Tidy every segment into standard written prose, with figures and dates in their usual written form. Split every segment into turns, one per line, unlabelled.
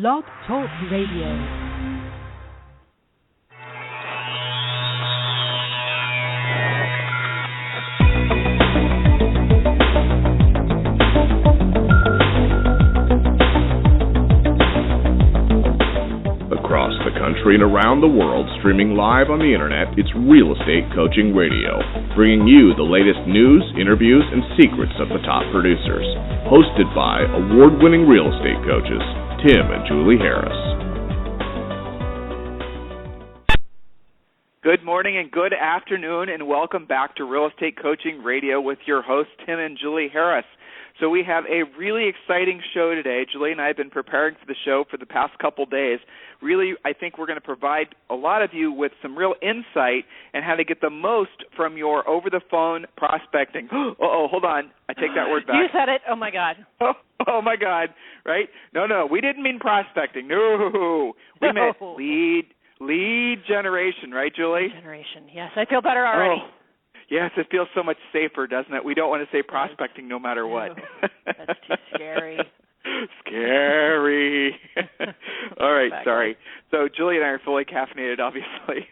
Blog Talk Radio.
Across the country and around the world, streaming live on the internet, it's Real Estate Coaching Radio, bringing you the latest news, interviews, and secrets of the top producers. Hosted by award-winning real estate coaches, Tim and Julie Harris.
Good morning and good afternoon, and welcome back to Real Estate Coaching Radio with your hosts, Tim and Julie Harris. So we have a really exciting show today. Julie and I have been preparing for the show for the past couple days. Really, I think we're going to provide a lot of you with some real insight and how to get the most from your over-the-phone prospecting. Hold on. I take that word back.
You said it. Oh, my God.
Oh my God, right? No, we didn't mean prospecting. No. We meant lead generation, right, Julie?
Lead generation, yes. I feel better already.
Oh. Yes, it feels so much safer, doesn't it? We don't want to say prospecting no matter what.
That's too scary.
Scary. All right, exactly. Sorry. So Julie and I are fully caffeinated, obviously.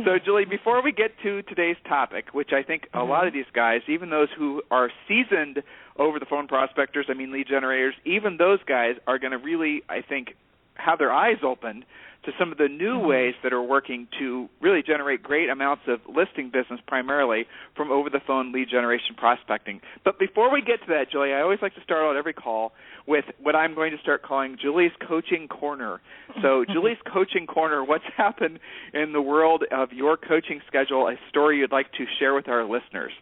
So, Julie, before we get to today's topic, which I think a lot of these guys, even those who are seasoned over-the-phone prospectors, lead generators, even those guys are going to really, I think, have their eyes opened to some of the new ways that are working to really generate great amounts of listing business primarily from over-the-phone lead generation prospecting. But before we get to that, Julie, I always like to start out every call with what I'm going to start calling Julie's Coaching Corner. So Julie's Coaching Corner, what's happened in the world of your coaching schedule, a story you'd like to share with our listeners?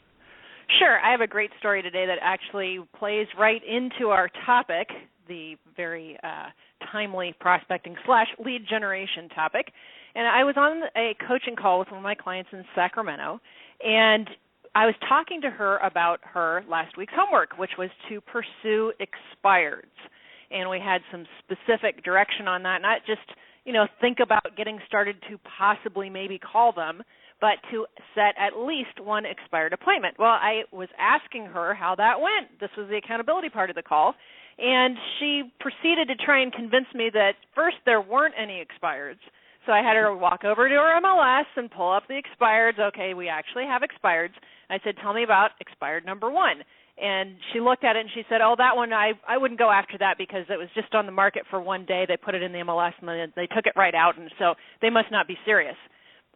Sure. I have a great story today that actually plays right into our topic, the very timely prospecting / lead generation topic. And I was on a coaching call with one of my clients in Sacramento, and I was talking to her about her last week's homework, which was to pursue expireds. And we had some specific direction on that, not just, think about getting started to possibly maybe call them, but to set at least one expired appointment. Well, I was asking her how that went. This was the accountability part of the call. And she proceeded to try and convince me that first there weren't any expireds. So I had her walk over to her MLS and pull up the expireds. Okay, we actually have expireds. I said, tell me about expired number one. And she looked at it and she said, that one, I wouldn't go after that because it was just on the market for one day. They put it in the MLS and then they took it right out, and so they must not be serious.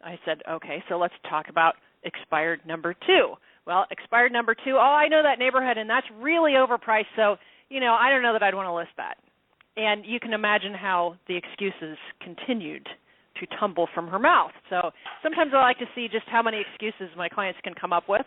I said, okay, so let's talk about expired number two. Well, expired number two, I know that neighborhood, and that's really overpriced, so I don't know that I'd want to list that. And you can imagine how the excuses continued to tumble from her mouth. So sometimes I like to see just how many excuses my clients can come up with.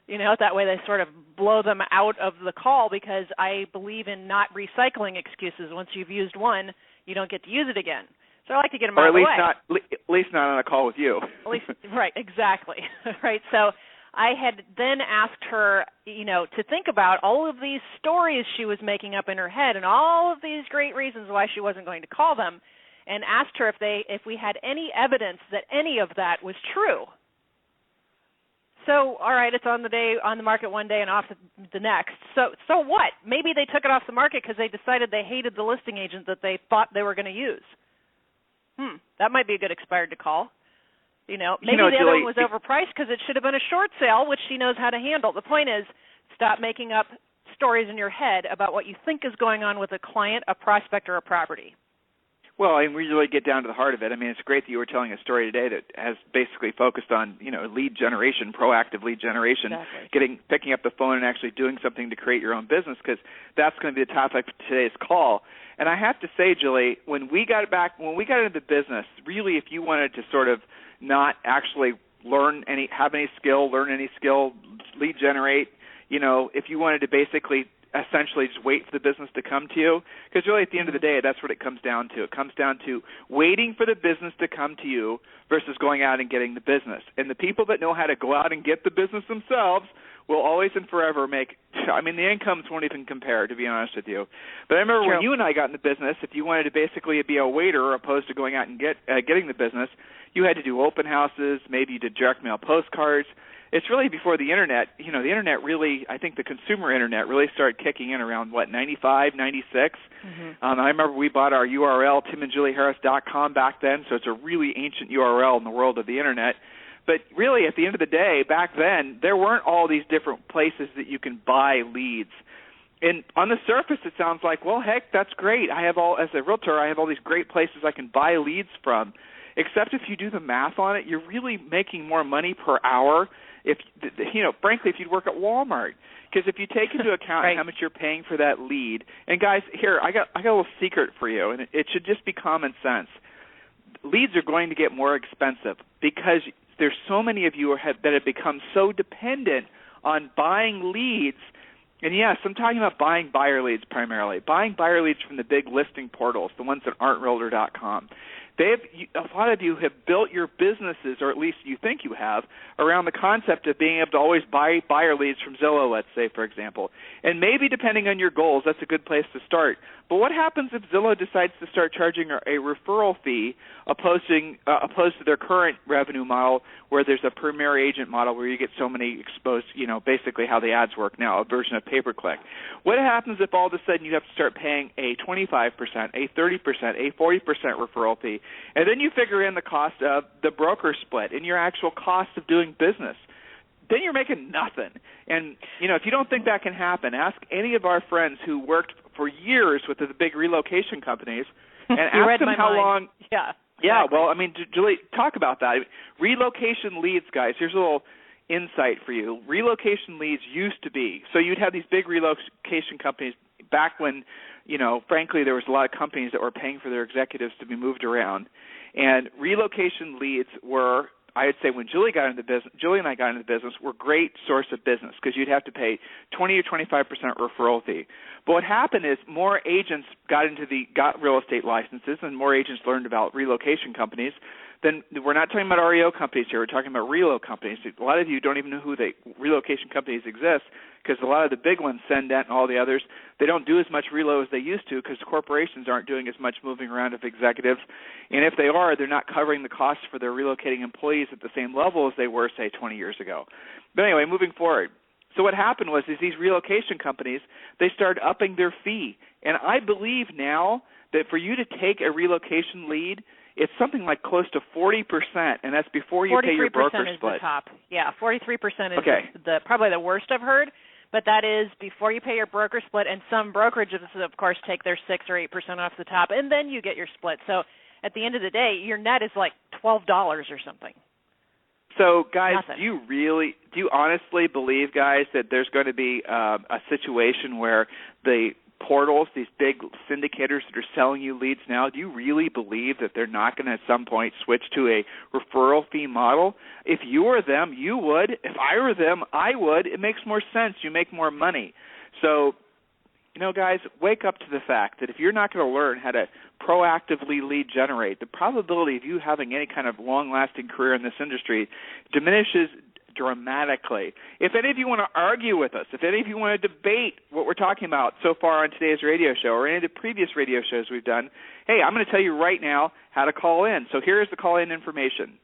That way they sort of blow them out of the call, because I believe in not recycling excuses. Once you've used one, you don't get to use it again. So I like to get them out of the way.
Or at least not on a call with you.
At least, right, exactly. Right, so I had then asked her, to think about all of these stories she was making up in her head and all of these great reasons why she wasn't going to call them, and asked her if we had any evidence that any of that was true. So, all right, it's on the market one day and off the next. So what? Maybe they took it off the market because they decided they hated the listing agent that they thought they were going to use. That might be a good expired to call. Maybe the other one was overpriced because it should have been a short sale, which she knows how to handle. The point is, stop making up stories in your head about what you think is going on with a client, a prospect, or a property.
Well, and we really get down to the heart of it. It's great that you were telling a story today that has basically focused on, lead generation, proactive lead generation,
exactly.
Picking up the phone and actually doing something to create your own business, because that's going to be the topic of today's call. And I have to say, Julie, when we got into the business, really, if you wanted to sort of not actually learn any skill, lead generate, if you wanted to basically essentially just wait for the business to come to you, because really at the end of the day, that's what it comes down to. It comes down to waiting for the business to come to you versus going out and getting the business. And the people that know how to go out and get the business themselves will always and forever the incomes won't even compare, to be honest with you. But I remember when you and I got in the business, if you wanted to basically be a waiter opposed to going out and getting the business, you had to do open houses, maybe you did direct mail postcards. it's really before the Internet. The Internet really, I think the consumer Internet really started kicking in around, 95, 96? Mm-hmm. I remember we bought our URL, timandjulieharris.com back then, so it's a really ancient URL in the world of the Internet. But really, at the end of the day, back then, there weren't all these different places that you can buy leads. And on the surface, it sounds like, well, heck, that's great. As a realtor, I have all these great places I can buy leads from. Except if you do the math on it, you're really making more money per hour frankly, if you'd work at Walmart. Because if you take into account right. how much you're paying for that lead, and guys, here, I got a little secret for you, and it should just be common sense. Leads are going to get more expensive because there's so many of you that have become so dependent on buying leads. And yes, I'm talking about buying buyer leads primarily, buying buyer leads from the big listing portals, the ones that aren't Realtor.com. A lot of you have built your businesses, or at least you think you have, around the concept of being able to always buy buyer leads from Zillow, let's say, for example. And maybe depending on your goals, that's a good place to start. But what happens if Zillow decides to start charging a referral fee opposed to their current revenue model where there's a primary agent model where you get so many exposed, basically how the ads work now, a version of pay-per-click. What happens if all of a sudden you have to start paying a 25%, a 30%, a 40% referral fee, and then you figure in the cost of the broker split and your actual cost of doing business? Then you're making nothing. And, if you don't think that can happen, ask any of our friends who worked for years with the big relocation companies and ask them how long.
Yeah.
Yeah, well, Julie, talk about that. Relocation leads, guys, here's a little insight for you. Relocation leads used to be, so you'd have these big relocation companies back when, frankly, there was a lot of companies that were paying for their executives to be moved around. And relocation leads were, I would say, when Julie and I got into the business, were a great source of business because you'd have to pay 20 or 25% referral fee. But what happened is more agents got real estate licenses, and more agents learned about relocation companies. Then we're not talking about REO companies here. We're talking about relo companies. A lot of you don't even know who the relocation companies exist because a lot of the big ones, Sendent and all the others, they don't do as much relo as they used to because corporations aren't doing as much moving around of executives. And if they are, they're not covering the costs for their relocating employees at the same level as they were, say, 20 years ago. But anyway, moving forward. So what happened was these relocation companies, they started upping their fee. And I believe now that for you to take a relocation lead, it's something like close to 40%, and that's before you pay your broker split.
43% is the top. Yeah, 43% is probably the worst I've heard, but that is before you pay your broker split, and some brokerages, of course, take their 6 or 8% off the top, and then you get your split. So at the end of the day, your net is like $12 or something.
So, guys, do you honestly believe, guys, that there's going to be a situation where the portals, these big syndicators that are selling you leads now, do you really believe that they're not going to at some point switch to a referral fee model? If you were them, you would. If I were them, I would. It makes more sense. You make more money. So, guys, wake up to the fact that if you're not going to learn how to proactively lead generate, the probability of you having any kind of long-lasting career in this industry diminishes dramatically. If any of you want to argue with us, if any of you want to debate what we're talking about so far on today's radio show or any of the previous radio shows we've done, hey, I'm going to tell you right now how to call in. So here's the call-in information.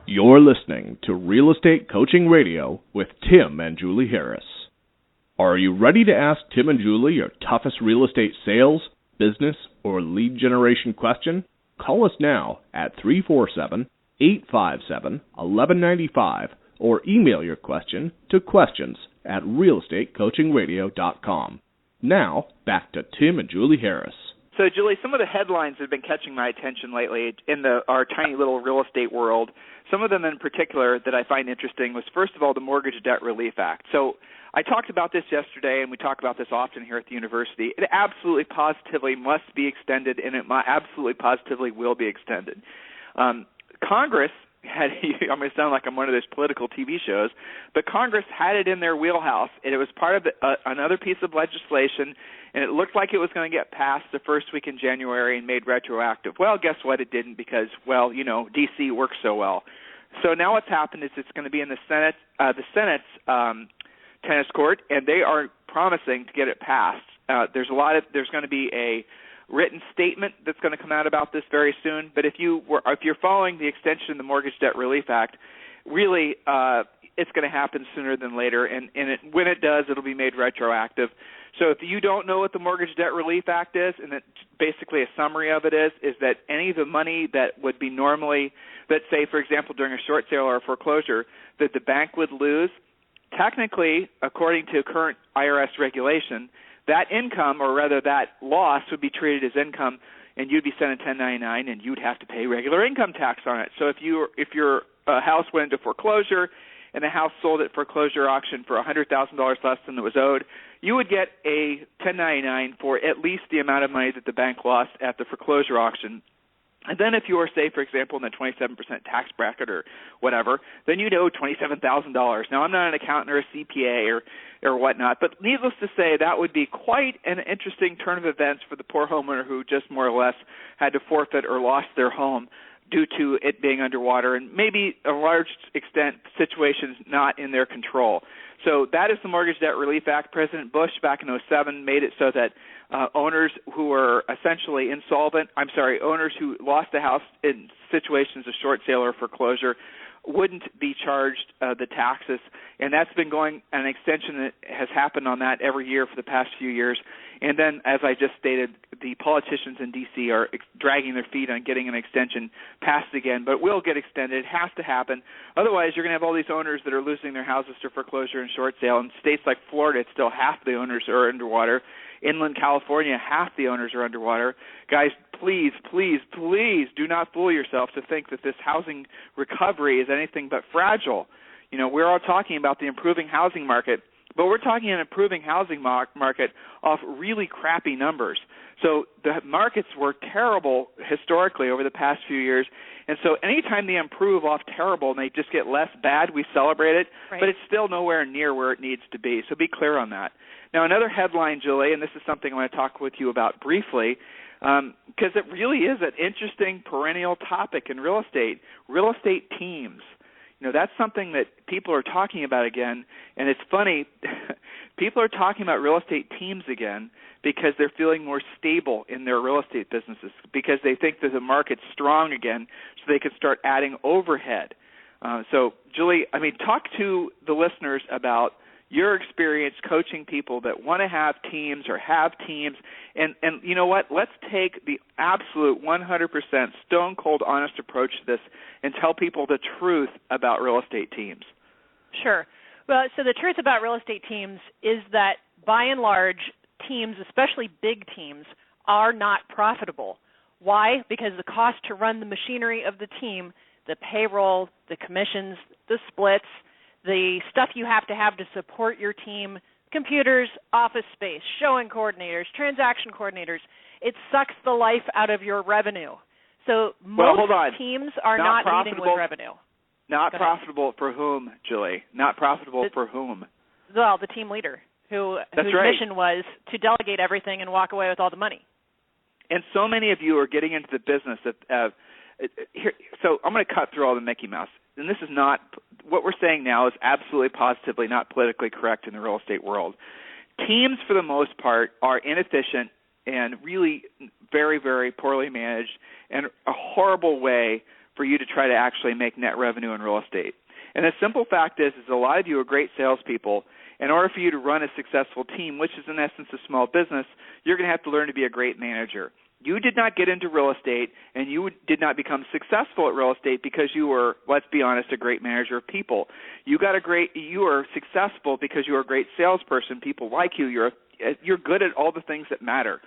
You're listening to Real Estate Coaching Radio with Tim and Julie Harris. Are you ready to ask Tim and Julie your toughest real estate sales, business, or lead generation question? Call us now at 347-857-1195 or email your question to questions@realestatecoachingradio.com. Now, back to Tim and Julie Harris.
So, Julie, some of the headlines have been catching my attention lately in our tiny little real estate world. Some of them in particular that I find interesting was, first of all, the Mortgage Debt Relief Act. So I talked about this yesterday, and we talk about this often here at the university. It absolutely positively must be extended, and it absolutely positively will be extended. Congress had, I'm going to sound like I'm one of those political TV shows, but Congress had it in their wheelhouse, and it was part of another piece of legislation, and it looked like it was going to get passed the first week in January and made retroactive. Well, guess what? It didn't because, D.C. works so well. So now what's happened is it's going to be in the Senate. The Senate's tennis court, and they are promising to get it passed. There's going to be a written statement that's going to come out about this very soon. But if you're following the extension of the Mortgage Debt Relief Act, really it's going to happen sooner than later, and when it does, it'll be made retroactive. So if you don't know what the Mortgage Debt Relief Act is, and basically a summary of it is that any of the money that would be normally, let's say, for example, during a short sale or a foreclosure, that the bank would lose, technically, according to current IRS regulation, that income, or rather that loss, would be treated as income, and you'd be sent a 1099, and you'd have to pay regular income tax on it. So if your house went into foreclosure and the house sold at foreclosure auction for $100,000 less than it was owed, you would get a 1099 for at least the amount of money that the bank lost at the foreclosure auction. And then if you were, say, for example, in the 27% tax bracket or whatever, then you'd owe $27,000. Now, I'm not an accountant or a CPA or whatnot, but needless to say, that would be quite an interesting turn of events for the poor homeowner who just more or less had to forfeit or lost their home due to it being underwater, and maybe a large extent situations not in their control. So that is the Mortgage Debt Relief Act. President Bush back in 2007 made it so that owners who were essentially owners who lost a house in situations of short sale or foreclosure wouldn't be charged the taxes, and that's been going, an extension that has happened on that every year for the past few years. And then, as I just stated, the politicians in D.C. are dragging their feet on getting an extension passed again, but it will get extended. It has to happen. Otherwise, you're going to have all these owners that are losing their houses to foreclosure and short sale. In states like Florida, it's still half the owners are underwater. Inland California, half the owners are underwater. Guys, please, please, please do not fool yourself to think that this housing recovery is anything but fragile. You know, we're all talking about the improving housing market, but we're talking an improving housing market off really crappy numbers. So the markets were terrible historically over the past few years, and so anytime they improve off terrible and they just get less bad, we celebrate it,
right.
But it's still nowhere near where it needs to be. So be clear on that. Now, another headline, Julie, and this is something I want to talk with you about briefly, because it really is an interesting perennial topic in real estate teams. You know, that's something that people are talking about again, and it's funny, people are talking about real estate teams again because they're feeling more stable in their real estate businesses, because they think that the market's strong again, so they can start adding overhead. So, Julie, talk to the listeners about your experience coaching people that want to have teams or have teams. And you know what? Let's take the absolute 100% stone-cold honest approach to this and tell people the truth about real estate teams.
Sure. Well, so the truth about real estate teams is that, by and large, teams, especially big teams, are not profitable. Why? Because the cost to run the machinery of the team, the payroll, the commissions, the splits, the stuff you have to support your team, computers, office space, showing coordinators, transaction coordinators, it sucks the life out of your revenue. So most teams are not leading with revenue.
Not profitable for whom, Julie? Not profitable for whom?
Well, the team leader whose mission was to delegate everything and walk away with all the money.
And so many of you are getting into the business of so I'm going to cut through all the Mickey Mouse. And this is not, what we're saying now is absolutely positively not politically correct in the real estate world. Teams, for the most part, are inefficient and really very, very poorly managed, and a horrible way for you to try to actually make net revenue in real estate. And the simple fact is a lot of you are great salespeople. In order for you to run a successful team, which is in essence a small business, you're going to have to learn to be a great manager. You did not get into real estate, and you did not become successful at real estate because you were, let's be honest, a great manager of people. You are successful because you are a great salesperson. People like you. You're good at all the things that matter.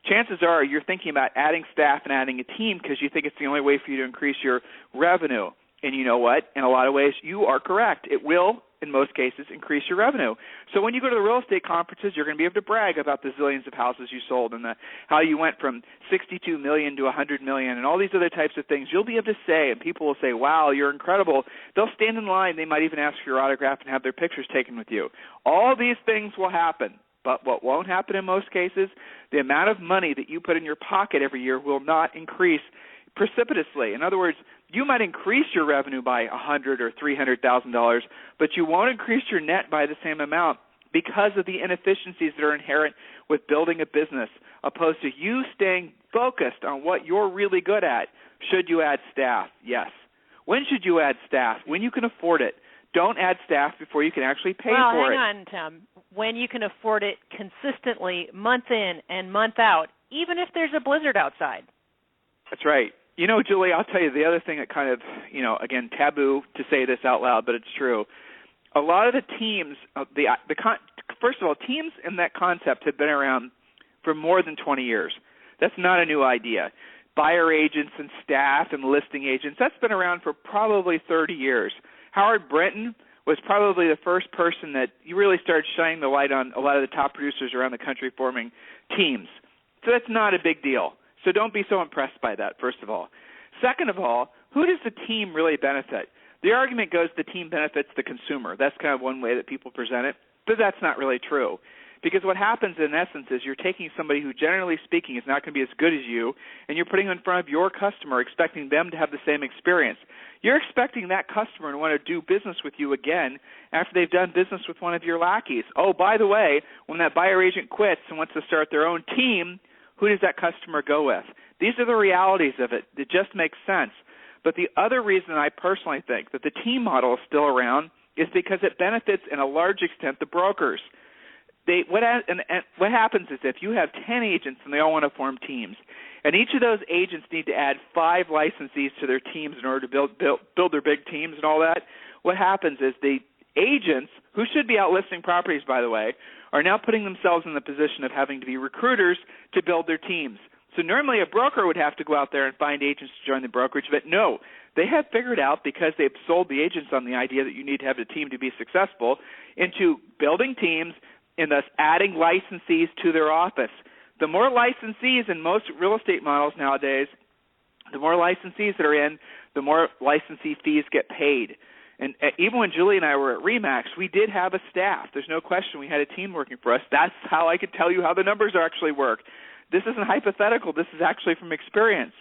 Chances are you're thinking about adding staff and adding a team because you think it's the only way for you to increase your revenue. And you know what? In a lot of ways, you are correct. It will, in most cases, increase your revenue. So when you go to the real estate conferences, you're going to be able to brag about the zillions of houses you sold and how you went from 62 million to 100 million and all these other types of things. You'll be able to say, and people will say, wow, you're incredible. They'll stand in line. They might even ask for your autograph and have their pictures taken with you. All these things will happen. But what won't happen in most cases, the amount of money that you put in your pocket every year will not increase precipitously. In other words, you might increase your revenue by $100,000 or $300,000, but you won't increase your net by the same amount. because of the inefficiencies that are inherent with building a business, opposed to you staying focused on what you're really good at. Should you add staff? Yes. When should you add staff? When you can afford it. Don't add staff before you can actually pay for it.
Well, hang on, Tim. When you can afford it consistently, month in and month out, even if there's a blizzard outside.
That's right. You know, Julie, I'll tell you the other thing that kind of, again, taboo to say this out loud, but it's true. A lot of the teams, first of all, teams in that concept have been around for more than 20 years. That's not a new idea. Buyer agents and staff and listing agents, that's been around for probably 30 years. Howard Brinton was probably the first person that you really started shining the light on a lot of the top producers around the country forming teams. So that's not a big deal. So don't be so impressed by that, first of all. Second of all, who does the team really benefit? The argument goes the team benefits the consumer. That's kind of one way that people present it, but that's not really true. Because what happens in essence is you're taking somebody who, generally speaking, is not going to be as good as you, and you're putting them in front of your customer, expecting them to have the same experience. You're expecting that customer to want to do business with you again after they've done business with one of your lackeys. Oh, by the way, when that buyer agent quits and wants to start their own team, who does that customer go with? These are the realities of it. It just makes sense. But the other reason I personally think that the team model is still around is because it benefits in a large extent the brokers. What happens is if you have 10 agents and they all want to form teams, and each of those agents need to add 5 licensees to their teams in order to build their big teams and all that, what happens is the agents, who should be out listing properties, by the way, are now putting themselves in the position of having to be recruiters to build their teams. So normally a broker would have to go out there and find agents to join the brokerage, but no, they have figured out, because they've sold the agents on the idea that you need to have a team to be successful, into building teams and thus adding licensees to their office. The more licensees in most real estate models nowadays, the more licensees that are in, the more licensee fees get paid. And even when Julie and I were at RE/MAX, we did have a staff. There's no question we had a team working for us. That's how I could tell you how the numbers actually work. This isn't hypothetical. This is actually from experience.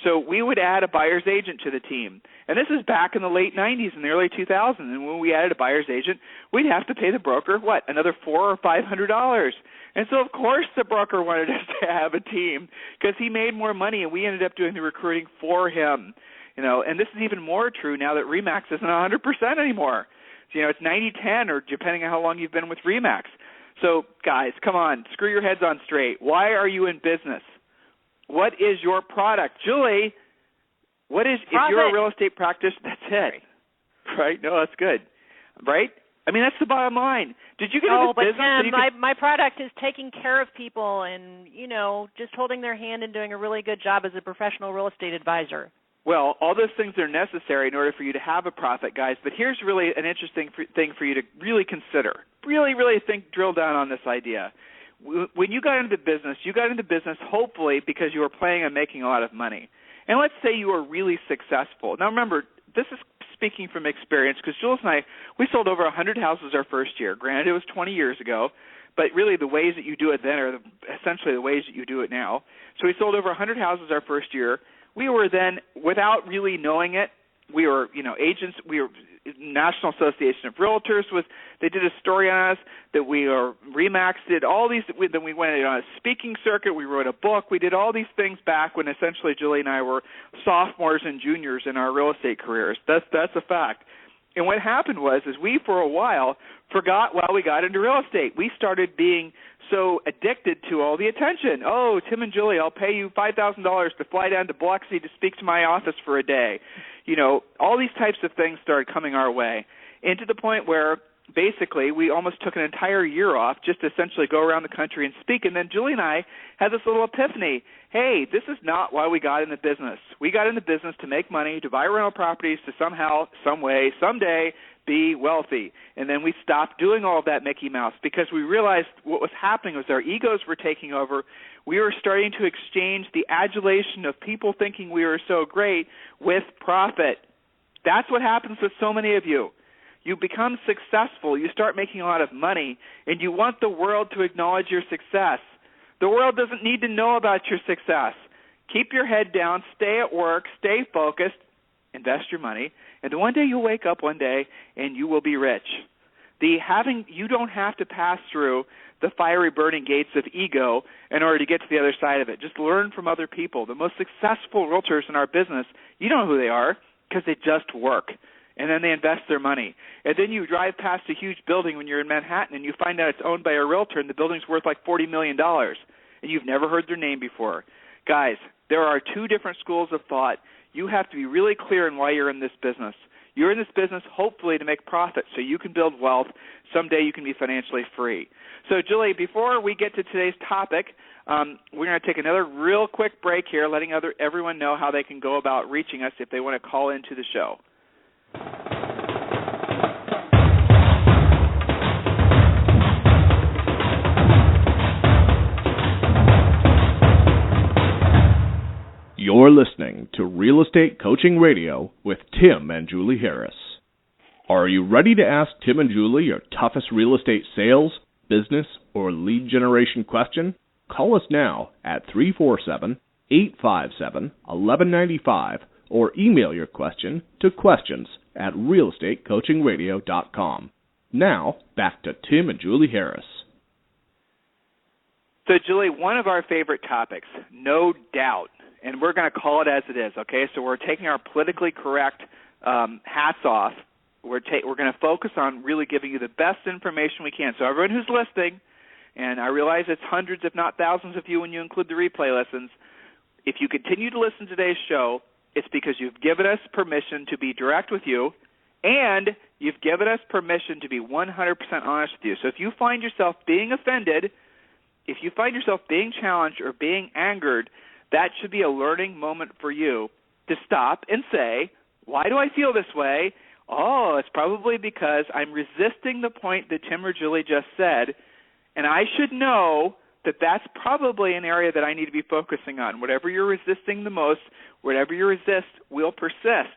So we would add a buyer's agent to the team. And this is back in the late 90s and the early 2000s. And when we added a buyer's agent, we'd have to pay the broker, another $400 or $500. And so, of course, the broker wanted us to have a team because he made more money, and we ended up doing the recruiting for him. And this is even more true now that RE/MAX isn't 100% anymore. So, it's 90-10, or depending on how long you've been with RE/MAX. So, guys, come on, screw your heads on straight. Why are you in business? What is your product? Julie, if you're a real estate practice, that's it. Right? No, that's good. Right? I mean, that's the bottom line. Did you get into business?
Tim, my product is taking care of people and, just holding their hand and doing a really good job as a professional real estate advisor.
Well, all those things are necessary in order for you to have a profit, guys. But here's really an interesting thing for you to really consider. Really, really drill down on this idea. When you got into business hopefully because you were planning on making a lot of money. And let's say you were really successful. Now, remember, this is speaking from experience, because Jules and I, we sold over 100 houses our first year. Granted, it was 20 years ago, but really the ways that you do it then are essentially the ways that you do it now. So we sold over 100 houses our first year. We were then, without really knowing it, we were, agents. We were National Association of Realtors they did a story on us that we are RE/MAX did all these. Then we went on a speaking circuit. We wrote a book. We did all these things back when essentially Julie and I were sophomores and juniors in our real estate careers. That's a fact. And what happened was we for a while forgot why we got into real estate. We started being so addicted to all the attention. Oh, Tim and Julie, I'll pay you $5,000 to fly down to Biloxi to speak to my office for a day. All these types of things started coming our way, and to the point where basically we almost took an entire year off just to essentially go around the country and speak. And then Julie and I had this little epiphany. Hey, this is not why we got in the business. We got in the business to make money, to buy rental properties, to somehow, some way, someday be wealthy. And then we stopped doing all of that Mickey Mouse because we realized what was happening was our egos were taking over. We were starting to exchange the adulation of people thinking we were so great with profit. That's what happens with so many of you. You become successful, you start making a lot of money, and you want the world to acknowledge your success. The world doesn't need to know about your success. Keep your head down, stay at work, stay focused, invest your money, and one day you'll wake up one day and you will be rich. You don't have to pass through the fiery burning gates of ego in order to get to the other side of it. Just learn from other people. The most successful realtors in our business, you don't know who they are because they just work. And then they invest their money. And then you drive past a huge building when you're in Manhattan and you find out it's owned by a realtor and the building's worth like $40 million and you've never heard their name before. Guys, there are two different schools of thought. You have to be really clear in why you're in this business. You're in this business hopefully to make profit so you can build wealth. Someday you can be financially free. So, Julie, before we get to today's topic, we're going to take another real quick break here, letting everyone know how they can go about reaching us if they want to call into the show.
You're listening to Real Estate Coaching Radio with Tim and Julie Harris. Are you ready to ask Tim and Julie your toughest real estate sales, business, or lead generation question? Call us now at 347-857-1195 or email your question to questions@realestatecoachingradio.com. Now, back to Tim and Julie Harris.
So, Julie, one of our favorite topics, no doubt, and we're going to call it as it is, okay? So we're taking our politically correct hats off. We're going to focus on really giving you the best information we can. So everyone who's listening, and I realize it's hundreds if not thousands of you when you include the replay lessons, if you continue to listen to today's show, it's because you've given us permission to be direct with you, and you've given us permission to be 100% honest with you. So if you find yourself being offended, if you find yourself being challenged or being angered, that should be a learning moment for you to stop and say, why do I feel this way? Oh, it's probably because I'm resisting the point that Tim or Julie just said, and I should know that that's probably an area that I need to be focusing on. Whatever you're resisting the most, whatever you resist will persist.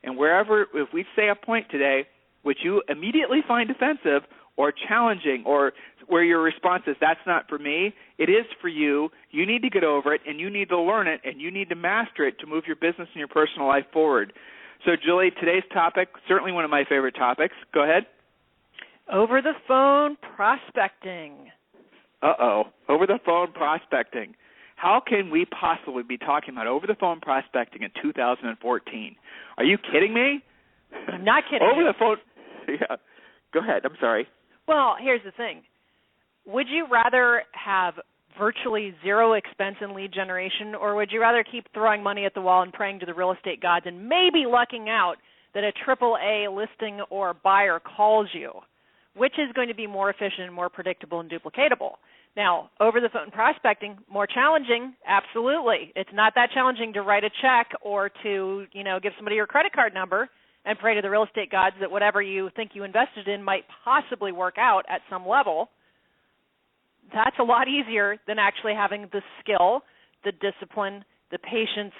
And if we say a point today which you immediately find offensive or challenging or where your response is, that's not for me, it is for you. You need to get over it, and you need to learn it, and you need to master it to move your business and your personal life forward. So, Julie, today's topic, certainly one of my favorite topics. Go ahead.
Over-the-phone prospecting.
Over-the-phone prospecting. How can we possibly be talking about over-the-phone prospecting in 2014? Are you kidding me?
I'm not kidding.
Over-the-phone. Yeah. Go ahead. I'm sorry.
Well, here's the thing. Would you rather have virtually zero expense in lead generation, or would you rather keep throwing money at the wall and praying to the real estate gods and maybe lucking out that a AAA listing or buyer calls you? Which is going to be more efficient and more predictable and duplicatable? Now, over-the-phone prospecting, more challenging, absolutely. It's not that challenging to write a check or to, give somebody your credit card number and pray to the real estate gods that whatever you think you invested in might possibly work out at some level. That's a lot easier than actually having the skill, the discipline, the patience,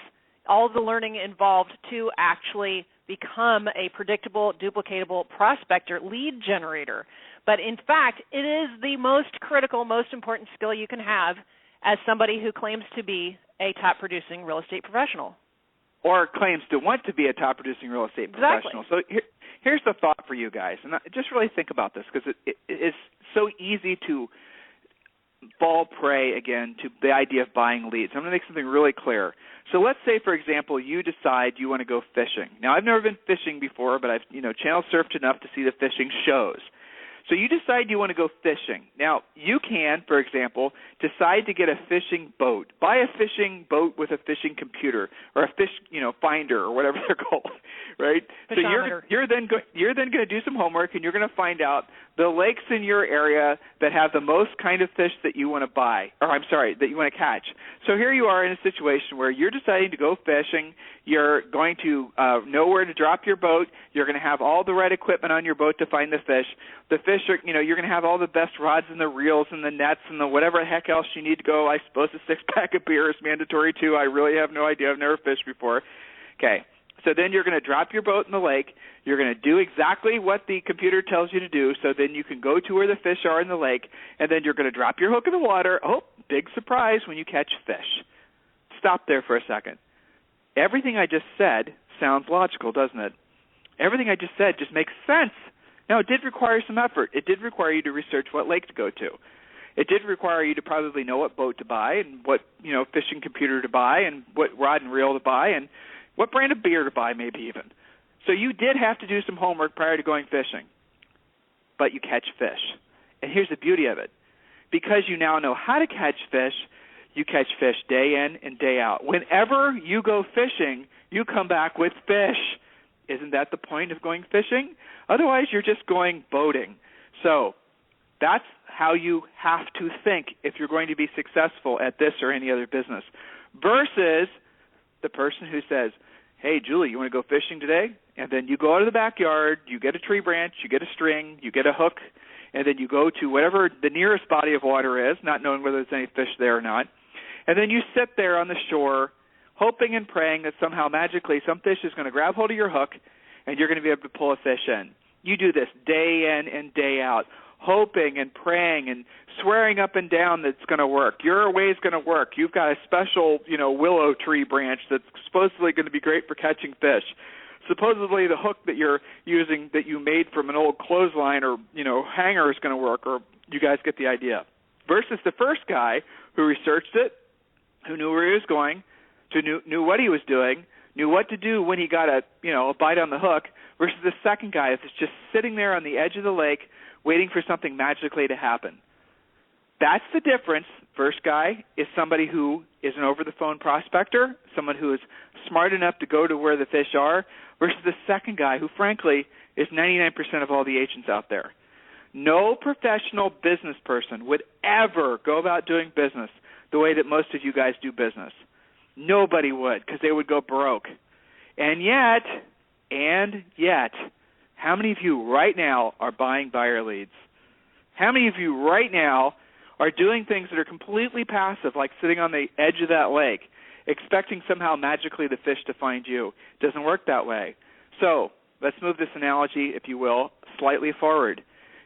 all the learning involved to actually become a predictable, duplicatable prospector, lead generator. But in fact, it is the most critical, most important skill you can have as somebody who claims to be a top-producing real estate professional.
Or claims to want to be a top-producing real estate professional. So here's the thought for you guys, and just really think about this because it is so easy to fall prey again to the idea of buying leads. I'm going to make something really clear. So let's say, for example, you decide you want to go fishing. Now, I've never been fishing before, but I've channel surfed enough to see the fishing shows. So you decide you want to go fishing. Now, you can, for example, decide to get a fishing boat. Buy a fishing boat with a fishing computer or a fish, finder or whatever they're called, right?
Fishometer.
So you're then going to do some homework, and you're going to find out the lakes in your area that have the most kind of fish that you want to that you want to catch. So here you are in a situation where you're deciding to go fishing. You're going to know where to drop your boat. You're going to have all the right equipment on your boat to find the fish. The fish are, you're going to have all the best rods and the reels and the nets and the whatever the heck else you need to go. I suppose a 6-pack of beer is mandatory too. I really have no idea. I've never fished before. Okay. So then you're going to drop your boat in the lake. You're going to do exactly what the computer tells you to do, so then you can go to where the fish are in the lake, and then you're going to drop your hook in the water. Oh, big surprise when you catch fish. Stop there for a second. Everything I just said sounds logical, doesn't it? Everything I just said just makes sense. Now, it did require some effort. It did require you to research what lake to go to. It did require you to probably know what boat to buy and what, fishing computer to buy and what rod and reel to buy and what brand of beer to buy maybe even. So you did have to do some homework prior to going fishing. But you catch fish. And here's the beauty of it. Because you now know how to catch fish, you catch fish day in and day out. Whenever you go fishing, you come back with fish. Isn't that the point of going fishing? Otherwise, you're just going boating. So that's how you have to think if you're going to be successful at this or any other business, versus the person who says, hey, Julie, you want to go fishing today? And then you go out of the backyard, you get a tree branch, you get a string, you get a hook, and then you go to whatever the nearest body of water is, not knowing whether there's any fish there or not. And then you sit there on the shore hoping and praying that somehow magically some fish is going to grab hold of your hook and you're going to be able to pull a fish in. You do this day in and day out, hoping and praying and swearing up and down that it's going to work. Your way is going to work. You've got a special, willow tree branch that's supposedly going to be great for catching fish. Supposedly the hook that you're using that you made from an old clothesline or, hanger is going to work, or you guys get the idea. Versus the first guy who researched it, who knew where he was going, knew what he was doing, knew what to do when he got a bite on the hook, versus the second guy that's just sitting there on the edge of the lake waiting for something magically to happen. That's the difference. First guy is somebody who is an over-the-phone prospector, someone who is smart enough to go to where the fish are, versus the second guy who, frankly, is 99% of all the agents out there. No professional business person would ever go about doing business the way that most of you guys do business. Nobody would, because they would go broke. And yet, how many of you right now are buying buyer leads? How many of you right now are doing things that are completely passive, like sitting on the edge of that lake, expecting somehow magically the fish to find you? It doesn't work that way. So let's move this analogy, if you will, slightly forward.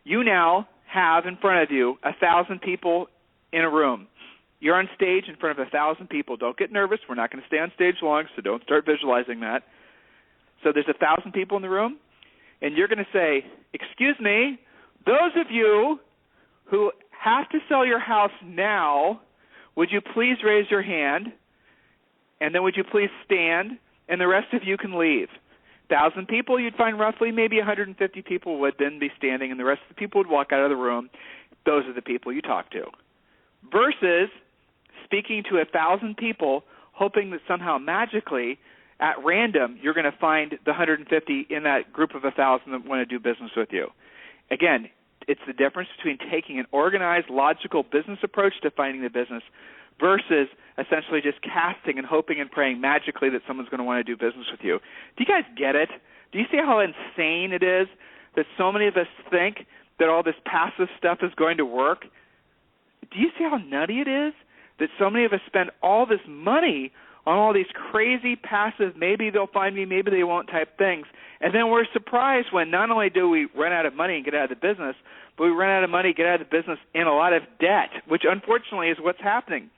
You now have in front of you 1,000 people in a room. You're on stage in front of 1,000 people. Don't get nervous. We're not going to stay on stage long, so don't start visualizing that. So there's 1,000 people in the room, and you're going to say, excuse me, those of you who have to sell your house now, would you please raise your hand? And then would you please stand? And the rest of you can leave. 1,000 people, you'd find roughly maybe 150 people would then be standing, and the rest of the people would walk out of the room. Those are the people you talk to. Versus speaking to 1,000 people, hoping that somehow magically, at random, you're going to find the 150 in that group of 1,000 that want to do business with you. Again, it's the difference between taking an organized, logical business approach to finding the business versus essentially just casting and hoping and praying magically that someone's going to want to do business with you. Do you guys get it? Do you see how insane it is that so many of us think that all this passive stuff is going to work? Do you see how nutty it is that so many of us spend all this money on all these crazy passive, maybe they'll find me, maybe they won't type things, and then we're surprised when not only do we run out of money and get out of the business, but we run out of money, get out of the business in a lot of debt, which unfortunately is what's happening.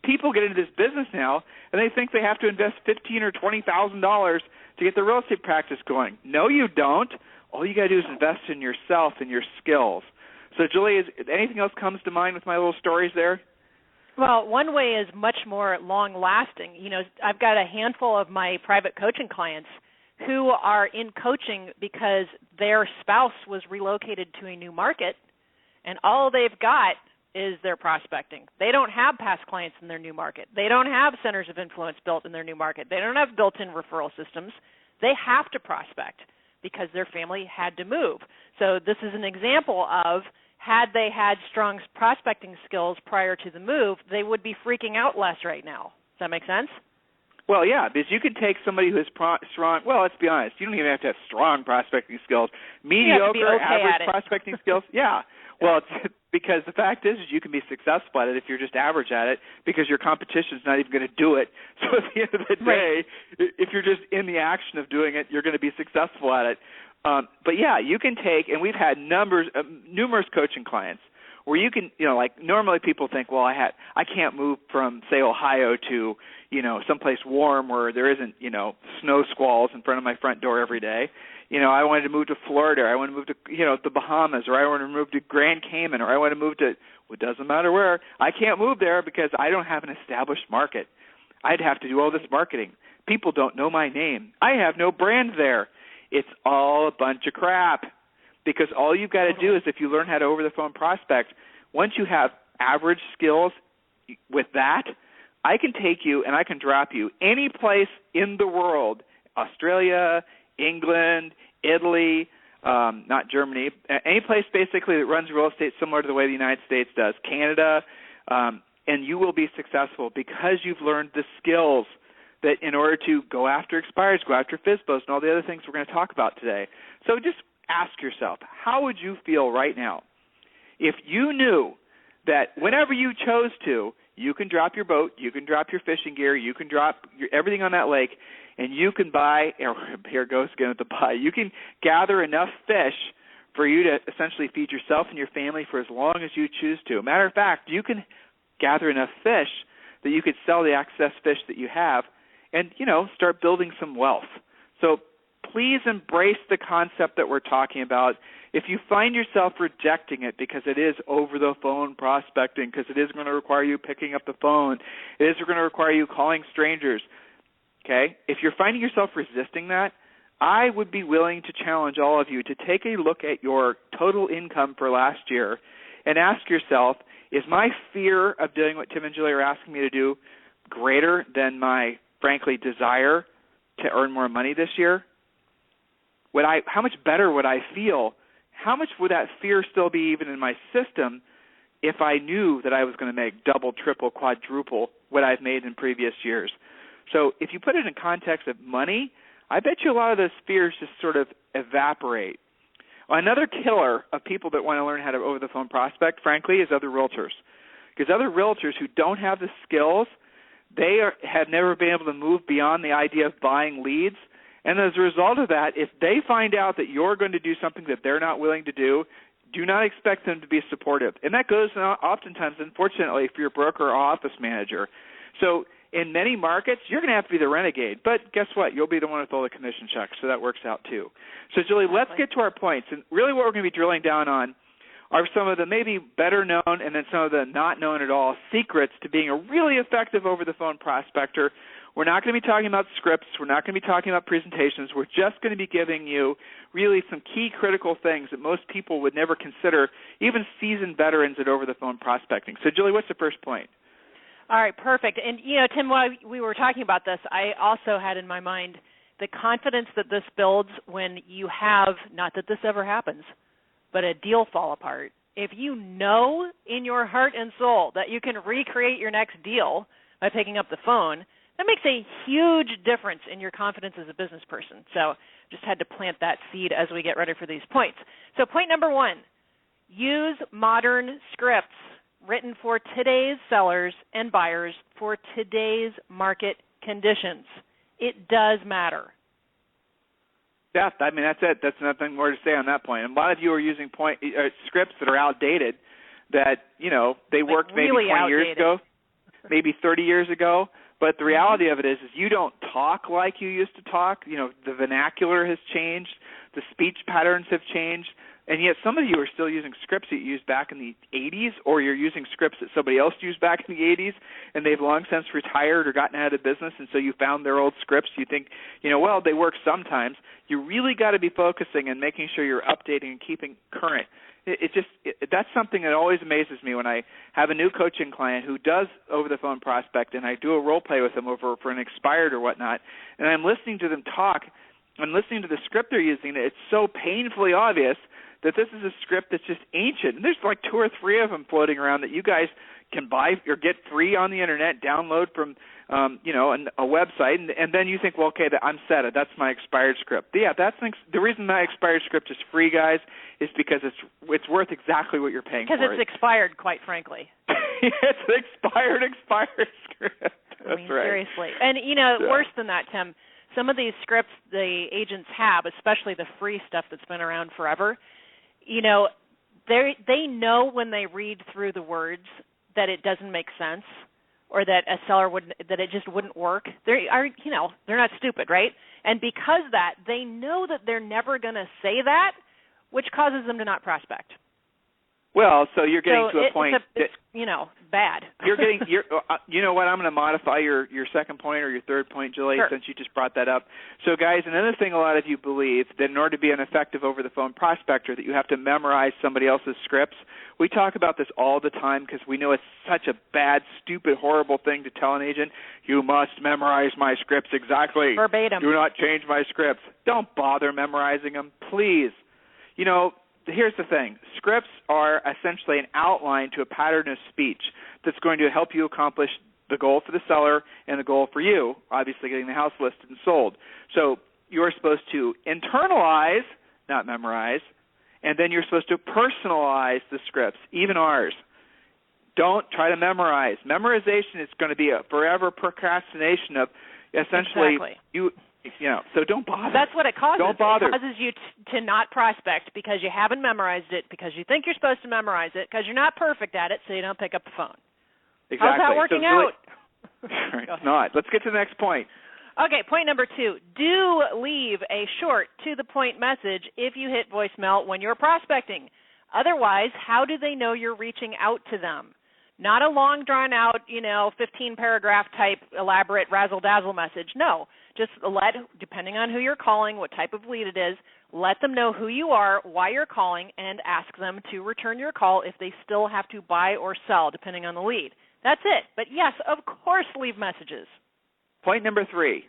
People get into this business now, and they think they have to invest $15,000 or $20,000 to get their real estate practice going. No, you don't. All you got to do is invest in yourself and your skills. So, Julie, anything else comes to mind with my little stories there?
Well, one way is much more long-lasting. I've got a handful of my private coaching clients who are in coaching because their spouse was relocated to a new market, and all they've got is their prospecting. They don't have past clients in their new market. They don't have centers of influence built in their new market. They don't have built-in referral systems. They have to prospect because their family had to move. So this is an example of, had they had strong prospecting skills prior to the move, they would be freaking out less right now. Does that make sense?
Well, yeah, because you can take somebody who is strong. Well, let's be honest. You don't even have to have strong prospecting skills. Mediocre, average prospecting skills. Yeah. Well, it's because the fact is you can be successful at it if you're just average at it, because your competition is not even going to do it. So at the end of the day, if you're just in the action of doing it, you're going to be successful at it. But yeah, you can take, and we've had numerous coaching clients where you can, like normally people think, well, I can't move from, say, Ohio to, someplace warm where there isn't, snow squalls in front of my front door every day. I wanted to move to Florida, or I want to move to, the Bahamas, or I want to move to Grand Cayman, or I want to move to, it doesn't matter where. I can't move there because I don't have an established market. I'd have to do all this marketing. People don't know my name. I have no brand there. It's all a bunch of crap, because all you've got to do is, if you learn how to over-the-phone prospect, once you have average skills with that, I can take you and I can drop you any place in the world, Australia, England, Italy, not Germany, any place basically that runs real estate similar to the way the United States does, Canada, and you will be successful because you've learned the skills that in order to go after expires, go after FSBOs, and all the other things we're going to talk about today. So just ask yourself, how would you feel right now if you knew that whenever you chose to, you can drop your boat, you can drop your fishing gear, you can drop everything on that lake, and you can buy, here goes again with the buy, you can gather enough fish for you to essentially feed yourself and your family for as long as you choose to. Matter of fact, you can gather enough fish that you could sell the excess fish that you have and, start building some wealth. So please embrace the concept that we're talking about. If you find yourself rejecting it because it is over-the-phone prospecting, because it is going to require you picking up the phone, it is going to require you calling strangers, okay? If you're finding yourself resisting that, I would be willing to challenge all of you to take a look at your total income for last year and ask yourself, is my fear of doing what Tim and Julie are asking me to do greater than my, frankly, desire to earn more money this year? How much better would I feel? How much would that fear still be even in my system if I knew that I was going to make double, triple, quadruple what I've made in previous years? So if you put it in context of money, I bet you a lot of those fears just sort of evaporate. Another killer of people that want to learn how to over-the-phone prospect, frankly, is other realtors. Because other realtors who don't have the skills, have never been able to move beyond the idea of buying leads. And as a result of that, if they find out that you're going to do something that they're not willing to do not expect them to be supportive. And that goes oftentimes, unfortunately, for your broker or office manager. So in many markets, you're going to have to be the renegade. But guess what? You'll be the one with all the commission checks, so that works out too. So, Julie, let's get to our points. And really what we're going to be drilling down on are some of the maybe better known and then some of the not known at all secrets to being a really effective over-the-phone prospector. We're not going to be talking about scripts. We're not going to be talking about presentations. We're just going to be giving you really some key critical things that most people would never consider, even seasoned veterans at over-the-phone prospecting. So, Julie, what's the first point?
All right, perfect. And, Tim, while we were talking about this, I also had in my mind the confidence that this builds when you have, not that this ever happens, but a deal fall apart. If you know in your heart and soul that you can recreate your next deal by picking up the phone, that makes a huge difference in your confidence as a business person. So just had to plant that seed as we get ready for these points. So point number one, use modern scripts written for today's sellers and buyers for today's market conditions. It does matter.
Yeah, I mean, that's it. That's nothing more to say on that point. And a lot of you are using scripts that are outdated that, they worked maybe
really
20 years ago, maybe 30 years ago. But the reality of it is you don't talk like you used to talk. The vernacular has changed. The speech patterns have changed. And yet some of you are still using scripts that you used back in the 80s, or you're using scripts that somebody else used back in the 80s, and they've long since retired or gotten out of business, and so you found their old scripts. You think, well, they work sometimes. You really got to be focusing and making sure you're updating and keeping current. That's something that always amazes me when I have a new coaching client who does over-the-phone prospect, and I do a role play with them over for an expired or whatnot, and I'm listening to them talk. I'm listening to the script they're using. It's so painfully obvious that this is a script that's just ancient. And there's like 2 or 3 of them floating around that you guys can buy or get free on the internet, download from a website, and then you think, well, okay, I'm set. That's my expired script. Yeah, that's the reason my expired script is free, guys, is because it's worth exactly what you're paying for.
Because it's expired, quite frankly.
It's an expired script. That's right.
Seriously. And, worse than that, Tim, some of these scripts the agents have, especially the free stuff that's been around forever, they know when they read through the words that it doesn't make sense, or that a seller that it just wouldn't work. They're not stupid, right? And because of that, they know that they're never going to say that, which causes them to not prospect.
Well, so you're getting to a point
it's bad.
You know what? I'm going to modify your second point or your third point, Julie,
sure.
since you just brought that up. So, guys, another thing a lot of you believe that in order to be an effective over-the-phone prospector, that you have to memorize somebody else's scripts. We talk about this all the time because we know it's such a bad, stupid, horrible thing to tell an agent. You must memorize my scripts exactly.
Verbatim.
Do not change my scripts. Don't bother memorizing them, please. Here's the thing. Scripts are essentially an outline to a pattern of speech that's going to help you accomplish the goal for the seller and the goal for you, obviously getting the house listed and sold. So you're supposed to internalize, not memorize, and then you're supposed to personalize the scripts, even ours. Don't try to memorize. Memorization is going to be a forever procrastination of essentially so don't bother.
That's what it causes.
Don't bother.
It causes you to not prospect because you haven't memorized it, because you think you're supposed to memorize it, because you're not perfect at it, so you don't pick up the phone.
Exactly.
How's that working out?
It's not. Let's get to the next point.
Okay, point number 2. Do leave a short, to-the-point message if you hit voicemail when you're prospecting. Otherwise, how do they know you're reaching out to them? Not a long, drawn-out, 15-paragraph type elaborate razzle-dazzle message. No. Just depending on who you're calling, what type of lead it is, let them know who you are, why you're calling, and ask them to return your call if they still have to buy or sell, depending on the lead. That's it. But, yes, of course, leave messages.
Point number 3.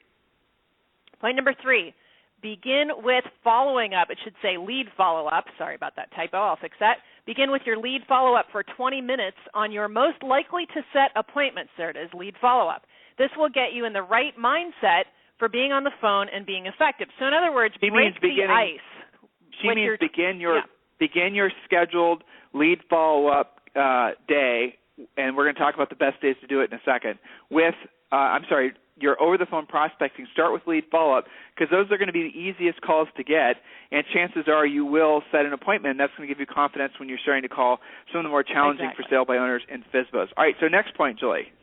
Begin with following up. It should say lead follow-up. Sorry about that typo. I'll fix that. Begin with your lead follow-up for 20 minutes on your most likely to set appointments. There it is, lead follow-up. This will get you in the right mindset for being on the phone and being effective. So in other words, break the ice.
She means begin your scheduled lead follow-up day, and we're going to talk about the best days to do it in a second, with, your over-the-phone prospecting. Start with lead follow-up because those are going to be the easiest calls to get, and chances are you will set an appointment, and that's going to give you confidence when you're starting to call some of the more challenging for sale by owners and FSBOs. All right, so next point, Julie.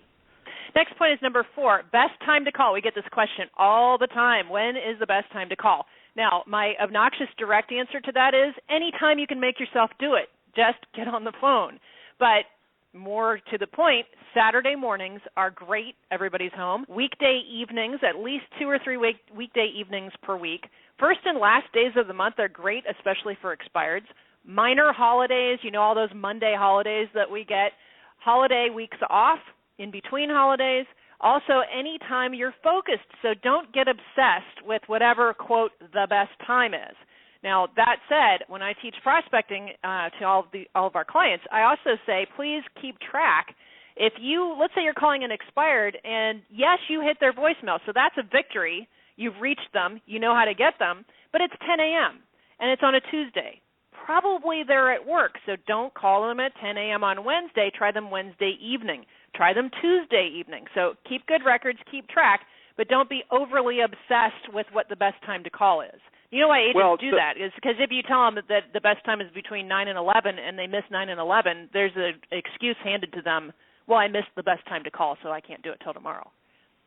Next point is number 4, best time to call. We get this question all the time. When is the best time to call? Now, my obnoxious direct answer to that is anytime you can make yourself do it. Just get on the phone. But more to the point, Saturday mornings are great. Everybody's home. Weekday evenings, at least 2 or 3 weekday evenings per week. First and last days of the month are great, especially for expireds. Minor holidays, all those Monday holidays that we get. Holiday weeks off. In between holidays, also any time you're focused. So don't get obsessed with whatever, quote, the best time is. Now, that said, when I teach prospecting to all of our clients, I also say please keep track. If let's say you're calling an expired, and yes, you hit their voicemail, so that's a victory. You've reached them. You know how to get them. But it's 10 a.m., and it's on a Tuesday. Probably they're at work, so don't call them at 10 a.m. on Wednesday. Try them Wednesday evening. Try them Tuesday evening. So keep good records, keep track, but don't be overly obsessed with what the best time to call is. You know why agents do that is because if you tell them that the best time is between 9 and 11 and they miss 9 and 11, there's an excuse handed to them, well, I missed the best time to call, so I can't do it till tomorrow.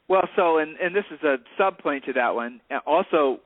Well, so, and this is a sub-point to that one. Also,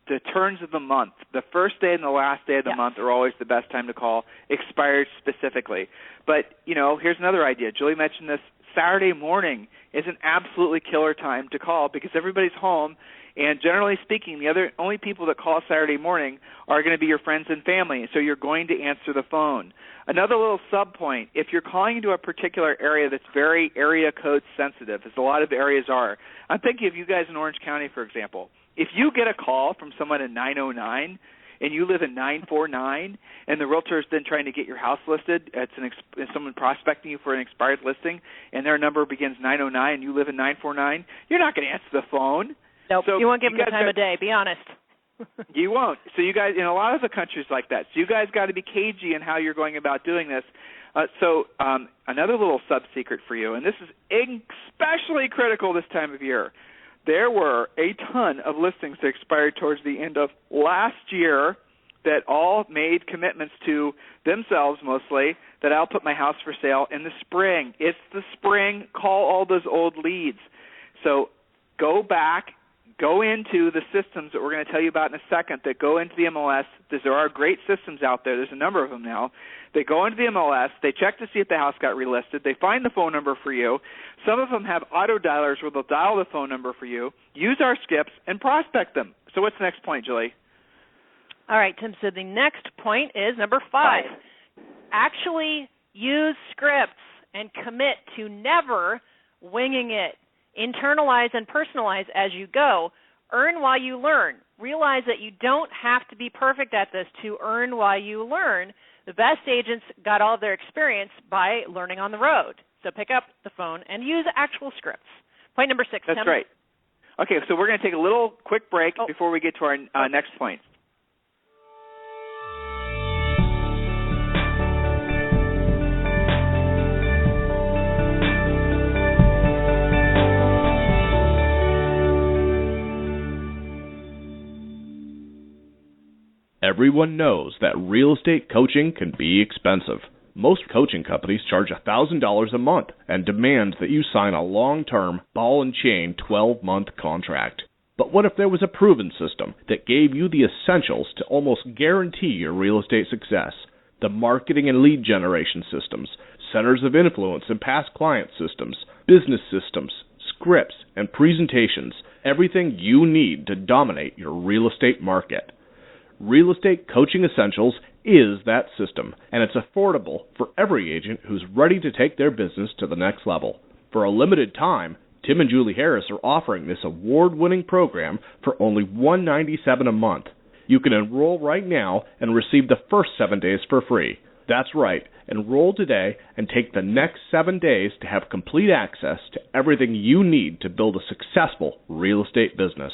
the turns of the month, the first day and the last day of the month are always the best time to call, expired specifically. But, here's another idea. Julie mentioned this. Saturday morning is an absolutely killer time to call because everybody's home, and generally speaking, the only people that call Saturday morning are going to be your friends and family, so you're going to answer the phone. Another little sub-point, if you're calling into a particular area that's very area code sensitive, as a lot of areas are, I'm thinking of you guys in Orange County, for example. If you get a call from someone in 909 and you live in 949 and the realtor is then trying to get your house listed, it's someone prospecting you for an expired listing and their number begins 909 and you live in 949, you're not going to answer the phone.
Nope, so you won't give them the time of day, be honest.
You won't. So you guys, in a lot of the countries like that, so you guys got to be cagey in how you're going about doing this. Another little sub-secret for you, and this is especially critical this time of year. There were a ton of listings that expired towards the end of last year that all made commitments to themselves mostly that I'll put my house for sale in the spring. It's the spring. Call all those old leads. So go back, go into the systems that we're going to tell you about in a second that go into the MLS. There are great systems out there. There's a number of them now. They go into the MLS. They check to see if the house got relisted. They find the phone number for you. Some of them have auto dialers where they'll dial the phone number for you, use our skips, and prospect them. So what's the next point, Julie?
All right, Tim, so the next point is number 5. Actually use scripts and commit to never winging it. Internalize and personalize as you go. Earn while you learn. Realize that you don't have to be perfect at this to earn while you learn. The best agents got all of their experience by learning on the road. So pick up the phone and use actual scripts. Point number 6,
That's
Tim.
right. Okay, so we're going to take a little quick break before we get to our next point.
Everyone knows that real estate coaching can be expensive. Most coaching companies charge $1,000 a month and demand that you sign a long-term, ball-and-chain 12-month contract. But what if there was a proven system that gave you the essentials to almost guarantee your real estate success? The marketing and lead generation systems, centers of influence and past client systems, business systems, scripts, and presentations, everything you need to dominate your real estate market. Real Estate Coaching Essentials is that system, and it's affordable for every agent who's ready to take their business to the next level. For a limited time, Tim and Julie Harris are offering this award-winning program for only $197 a month. You can enroll right now and receive the first 7 days for free. That's right, enroll today and take the next 7 days to have complete access to everything you need to build a successful real estate business.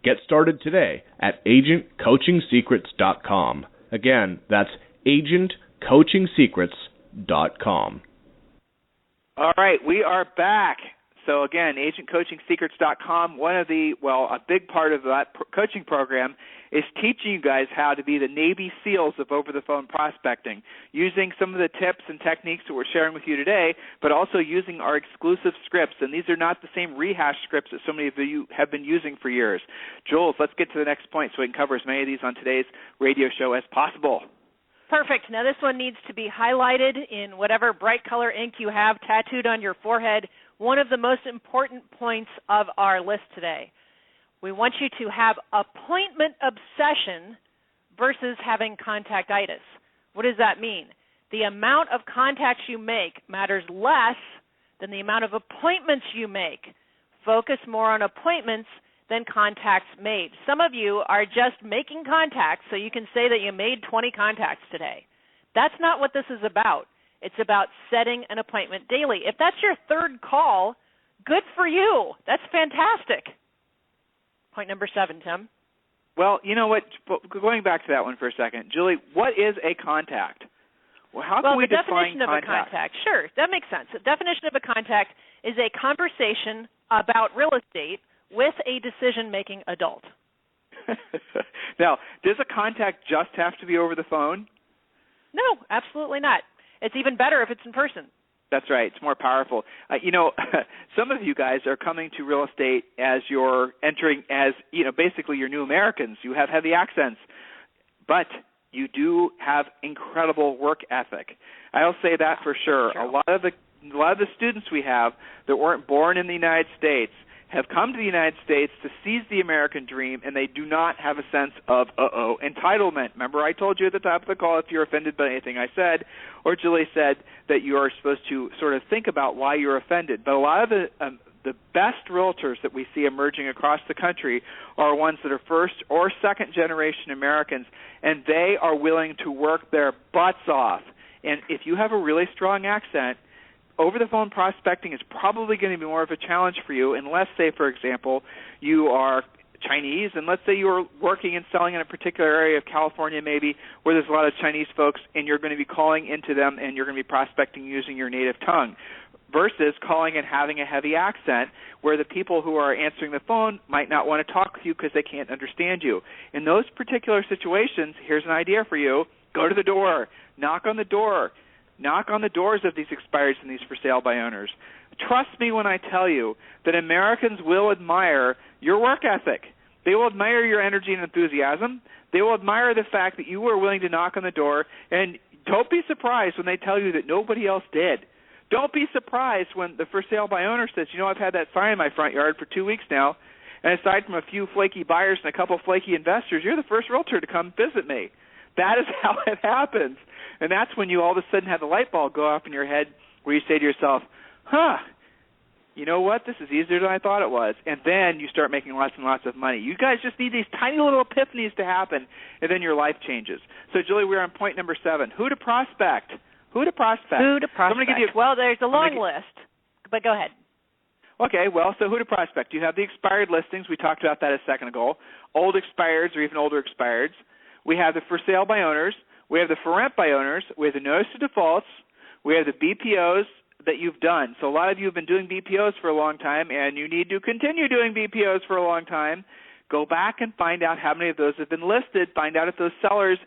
Get started today at agentcoachingsecrets.com. Again, that's agentcoachingsecrets.com.
All right, we are back. So again, agentcoachingsecrets.com, a big part of that coaching program is teaching you guys how to be the Navy SEALs of over-the-phone prospecting, using some of the tips and techniques that we're sharing with you today, but also using our exclusive scripts. And these are not the same rehashed scripts that so many of you have been using for years. Jules, let's get to the next point so we can cover as many of these on today's radio show as possible.
Perfect. Now this one needs to be highlighted in whatever bright color ink you have tattooed on your forehead. One of the most important points of our list today. We want you to have appointment obsession versus having contactitis. What does that mean? The amount of contacts you make matters less than the amount of appointments you make. Focus more on appointments than contacts made. Some of you are just making contacts so you can say that you made 20 contacts today. That's not what this is about. It's about setting an appointment daily. If that's your third call, good for you. That's fantastic. Point number 7, Tim.
Well, you know what? Going back to that one for a second, Julie, what is a contact? Well, how can we define
definition of a contact? Sure, that makes sense. The definition of a contact is a conversation about real estate with a decision-making adult.
Now, does a contact just have to be over the phone?
No, absolutely not. It's even better if it's in person.
That's right. It's more powerful. Some of you guys are coming to real estate as you're entering as, basically you're new Americans. You have heavy accents, but you do have incredible work ethic. I'll say that for sure. A lot of the students we have that weren't born in the United States have come to the United States to seize the American dream, and they do not have a sense of, entitlement. Remember I told you at the top of the call, if you're offended by anything I said, or Julie said, that you are supposed to sort of think about why you're offended. But a lot of the best realtors that we see emerging across the country are ones that are first or second generation Americans, and they are willing to work their butts off. And if you have a really strong accent, over-the-phone prospecting is probably going to be more of a challenge for you unless, say, for example, you are Chinese, and let's say you are working and selling in a particular area of California maybe where there's a lot of Chinese folks, and you're going to be calling into them and you're going to be prospecting using your native tongue. versus calling and having a heavy accent where the people who are answering the phone might not want to talk with you because they can't understand you. In those particular situations, here's an idea for you. Go to the door. Knock on the door. Knock on the doors of these expireds and these for sale by owners. Trust me when I tell you that Americans will admire your work ethic. They will admire your energy and enthusiasm. They will admire the fact that you were willing to knock on the door, and don't be surprised when they tell you that nobody else did. Don't be surprised when the for sale by owner says, I've had that sign in my front yard for 2 weeks now, and aside from a few flaky buyers and a couple of flaky investors, you're the first realtor to come visit me. That is how it happens. And that's when you all of a sudden have the light bulb go off in your head where you say to yourself, you know what, this is easier than I thought it was. And then you start making lots and lots of money. You guys just need these tiny little epiphanies to happen, and then your life changes. So, Julie, we're on point number 7. Who to prospect? Who to prospect?
Who to prospect? Well, there's a long list, but go ahead.
Okay, well, so who to prospect? You have the expired listings. We talked about that a second ago. Old expireds or even older expireds. We have the for sale by owners. We have the for rent by owners. We have the notice of defaults. We have the BPOs that you've done. So a lot of you have been doing BPOs for a long time, and you need to continue doing BPOs for a long time. Go back and find out how many of those have been listed. Find out if those sellers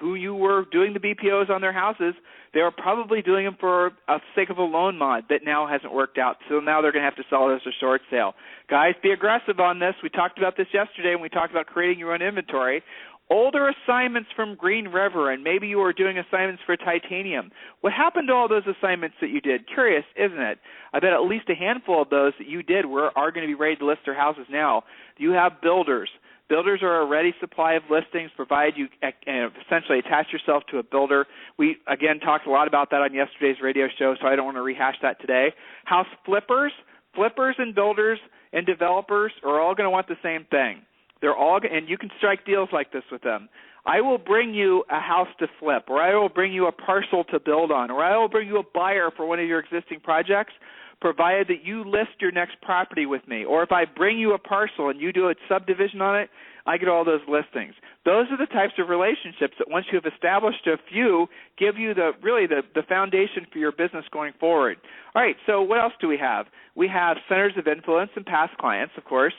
who you were doing the BPOs on their houses, they were probably doing them for the sake of a loan mod that now hasn't worked out. So now they're going to have to sell it as a short sale. Guys, be aggressive on this. We talked about this yesterday when we talked about creating your own inventory. Older assignments from Green River, and maybe you were doing assignments for Titanium. What happened to all those assignments that you did? Curious, isn't it? I bet at least a handful of those that you did are going to be ready to list their houses now. You have builders. Builders are a ready supply of listings, provided you essentially attach yourself to a builder. We, again, talked a lot about that on yesterday's radio show, so I don't want to rehash that today. House flippers and builders and developers are all going to want the same thing. They're all, and you can strike deals like this with them. I will bring you a house to flip, or I will bring you a parcel to build on, or I will bring you a buyer for one of your existing projects, provided that you list your next property with me. Or if I bring you a parcel and you do a subdivision on it, I get all those listings. Those are the types of relationships that once you have established a few, give you the foundation for your business going forward. All right, so what else do we have? We have centers of influence and past clients, of course.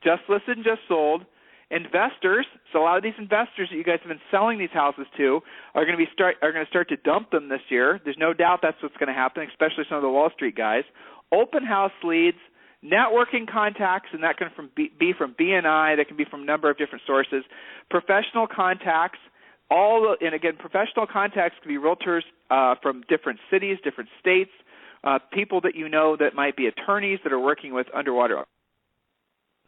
Just listed and just sold. Investors, so a lot of these investors that you guys have been selling these houses to are going to start to dump them this year. There's no doubt that's what's going to happen, especially some of the Wall Street guys. Open house leads, networking contacts, and that can be from BNI, that can be from a number of different sources. Professional contacts, and again, professional contacts can be realtors from different cities, different states, people that you know that might be attorneys that are working with underwater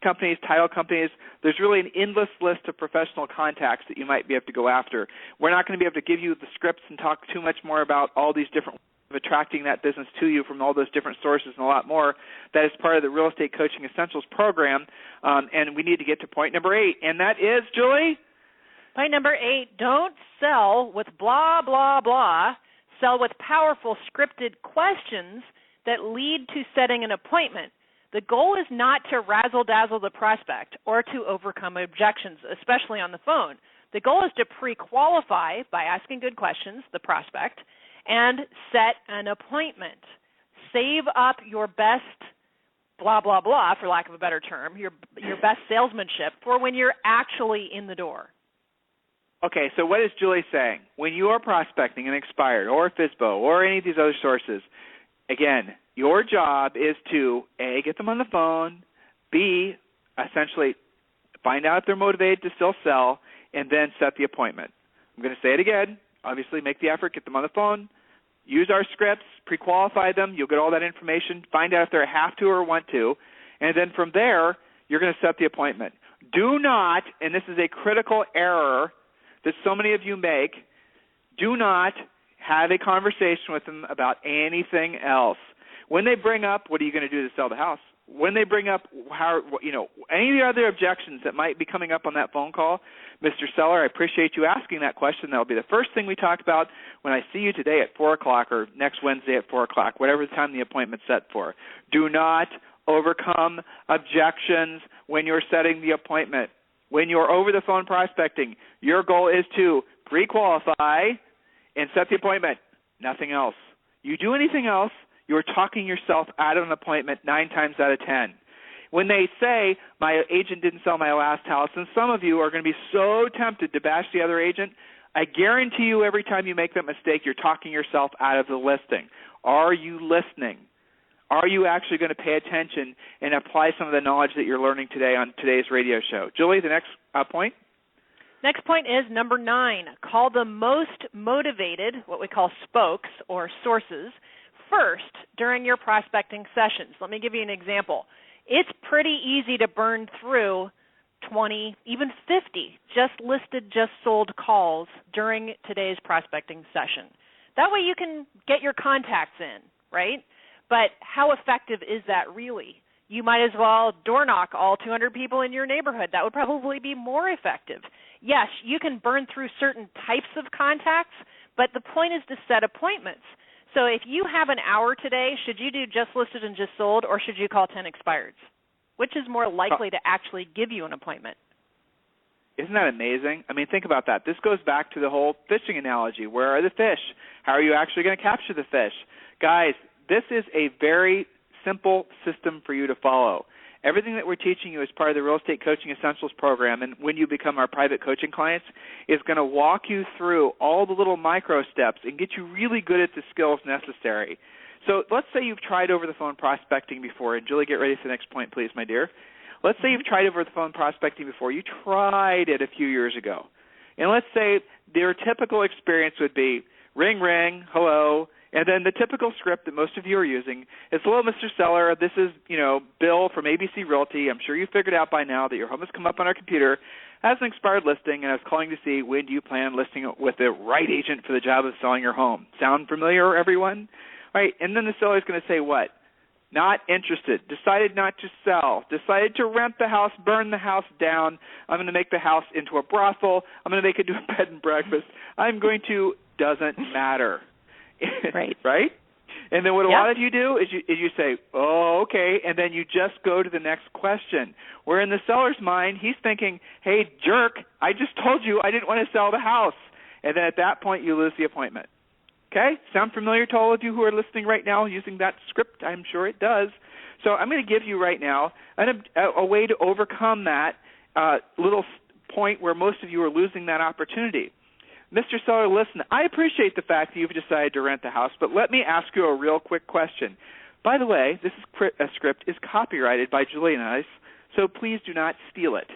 companies, title companies. There's really an endless list of professional contacts that you might be able to go after. We're not going to be able to give you the scripts and talk too much more about all these different ways of attracting that business to you from all those different sources and a lot more. That is part of the Real Estate Coaching Essentials program, and we need to get to point number 8, and that is, Julie?
Point number 8, don't sell with blah, blah, blah. Sell with powerful scripted questions that lead to setting an appointment. The goal is not to razzle-dazzle the prospect or to overcome objections, especially on the phone. The goal is to pre-qualify by asking good questions, the prospect, and set an appointment. Save up your best blah, blah, blah, for lack of a better term, your best salesmanship for when you're actually in the door.
Okay, so what is Julie saying? When you are prospecting an expired or a FSBO or any of these other sources, again, your job is to, A, get them on the phone, B, essentially find out if they're motivated to still sell, and then set the appointment. I'm going to say it again. Obviously, make the effort, get them on the phone, use our scripts, pre-qualify them. You'll get all that information, find out if they have to or want to, and then from there, you're going to set the appointment. Do not, and this is a critical error that so many of you make, do not have a conversation with them about anything else. When they bring up, what are you going to do to sell the house? When they bring up any of the other objections that might be coming up on that phone call, Mr. Seller, I appreciate you asking that question. That will be the first thing we talk about when I see you today at 4 o'clock or next Wednesday at 4 o'clock, whatever the time the appointment's set for. Do not overcome objections when you're setting the appointment. When you're over the phone prospecting, your goal is to pre-qualify and set the appointment. Nothing else. You do anything else, you're talking yourself out of an appointment 9 times out of 10. When they say, my agent didn't sell my last house, and some of you are going to be so tempted to bash the other agent, I guarantee you every time you make that mistake, you're talking yourself out of the listing. Are you listening? Are you actually going to pay attention and apply some of the knowledge that you're learning today on today's radio show? Julie, the next point?
Next point is number 9. Call the most motivated, what we call spokes or sources, first during your prospecting sessions. Let me give you an example. It's pretty easy to burn through 20, even 50 just listed, just sold calls during today's prospecting session. That way you can get your contacts in, right? But how effective is that really? You might as well door knock all 200 people in your neighborhood. That would probably be more effective. Yes, you can burn through certain types of contacts, but the point is to set appointments. So if you have an hour today, should you do just listed and just sold, or should you call 10 expireds? Which is more likely to actually give you an appointment?
Isn't that amazing? I mean, think about that. This goes back to the whole fishing analogy. Where are the fish? How are you actually going to capture the fish? Guys, this is a very simple system for you to follow. Everything that we're teaching you as part of the Real Estate Coaching Essentials program, and when you become our private coaching clients, is going to walk you through all the little micro steps and get you really good at the skills necessary. So let's say you've tried over the phone prospecting before, and Julie, get ready for the next point, please, my dear. Let's say you've tried over the phone prospecting before. You tried it a few years ago. And let's say their typical experience would be ring, ring, hello, and then the typical script that most of you are using is, hello, Mr. Seller, this is, Bill from ABC Realty. I'm sure you figured out by now that your home has come up on our computer as an expired listing, and I was calling to see when do you plan on listing it with the right agent for the job of selling your home. Sound familiar, everyone? All right, and then the seller is going to say what? Not interested, decided not to sell, decided to rent the house, burn the house down. I'm going to make the house into a brothel. I'm going to make it into a bed and breakfast. I'm going to, doesn't matter.
Right.
Right? And then what a lot of you do is you say, oh, okay, and then you just go to the next question. Where in the seller's mind, he's thinking, hey, jerk, I just told you I didn't want to sell the house. And then at that point, you lose the appointment. Okay? Sound familiar to all of you who are listening right now using that script? I'm sure it does. So I'm going to give you right now a way to overcome that little point where most of you are losing that opportunity. Mr. Seller, listen, I appreciate the fact that you've decided to rent the house, but let me ask you a real quick question. By the way, this script is copyrighted by Julie and I, so please do not steal it.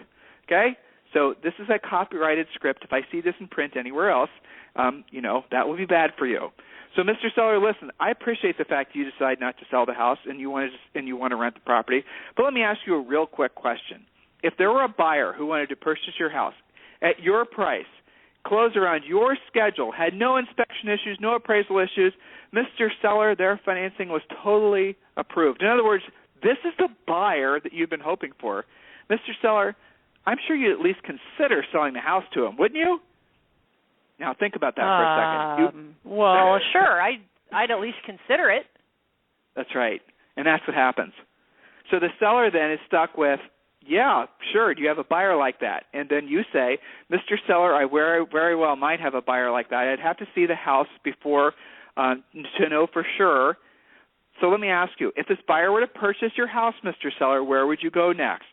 Okay? So this is a copyrighted script. If I see this in print anywhere else, that will be bad for you. So, Mr. Seller, listen, I appreciate the fact that you decide not to sell the house and you want to rent the property, but let me ask you a real quick question. If there were a buyer who wanted to purchase your house at your price, close around your schedule, had no inspection issues, no appraisal issues, Mr. Seller, their financing was totally approved. In other words, this is the buyer that you've been hoping for. Mr. Seller, I'm sure you'd at least consider selling the house to him, wouldn't you? Now think about that for a second.
Well, sure. I'd at least consider it.
That's right. And that's what happens. So the seller then is stuck with, yeah, sure, do you have a buyer like that? And then you say, Mr. Seller, I very, very well might have a buyer like that. I'd have to see the house before to know for sure. So let me ask you, if this buyer were to purchase your house, Mr. Seller, where would you go next?